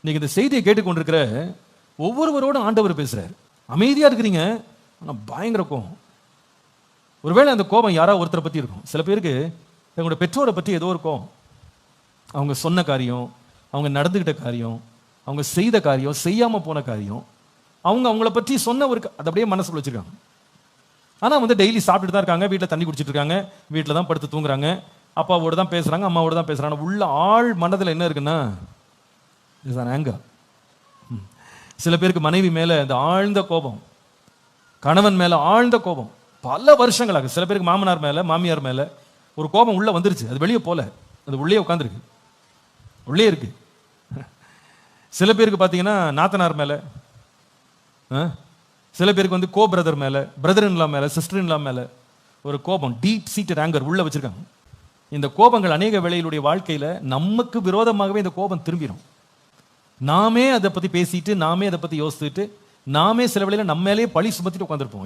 நீங்க இந்த செய்தியை கேட்டுக்கொண்டிருக்கிற ஒவ்வொருவரோடும் ஆண்டவர் பேசுறாரு. அமைதியா இருக்கிறீங்க, ஆனா பயங்கர கோபம். ஒருவேளை அந்த கோபம் யாராவது ஒருத்தரை பத்தி இருக்கும். சில பேருக்கு தங்களோட பெற்றோரை பற்றி ஏதோ ஒரு கோபம். அவங்க சொன்ன காரியம், அவங்க நடந்துகிட்ட காரியம், அவங்க செய்த காரியம், செய்யாம போன காரியம், அவங்கள பற்றி சொன்ன ஒரு அதை அப்படியே மனசுக்குள்ள வச்சிருக்காங்க. ஆனா டெய்லி சாப்பிட்டுட்டு தான் இருக்காங்க, வீட்டில் தண்ணி குடிச்சிட்டு இருக்காங்க, வீட்டில் தான் படுத்து தூங்குறாங்க, அப்பாவோட தான் பேசுறாங்க, அம்மாவோட தான் பேசுறாங்க. உள்ள ஆள் மனதில் என்ன இருக்குன்னா anger. சில பேருக்கு மனைவி மேல இந்த ஆழ்ந்த கோபம், கணவன் மேல ஆழ்ந்த கோபம் பல வருஷங்களாக. சில பேருக்கு மாமனார் மேல, மாமியார் மேல ஒரு கோபம் உள்ள வந்துருச்சு, அது வெளியே போல, அது உள்ளே உட்காந்துருக்கு, உள்ளே இருக்கு. சில பேருக்கு பார்த்தீங்கன்னா நாத்தனார் மேல, சில பேருக்கு கோ பிரதர் மேல, பிரதர் இன்லா மேல, சிஸ்டர் இன்லா மேல ஒரு கோபம், டீப் சீட்டட் ஆங்கர் உள்ள வச்சிருக்காங்க. இந்த கோபங்கள் அநேக வேளையிலுடைய வாழ்க்கையில நமக்கு விரோதமாகவே இந்த கோபம் திரும்பிடும். நாமே அதை பத்தி பேசிட்டு, நாமே அதை பத்தி யோசிச்சுட்டு, நாமே சில வேளையில நம்ம மேலேயே பழி சுமத்திட்டு உட்காந்துருப்போம்.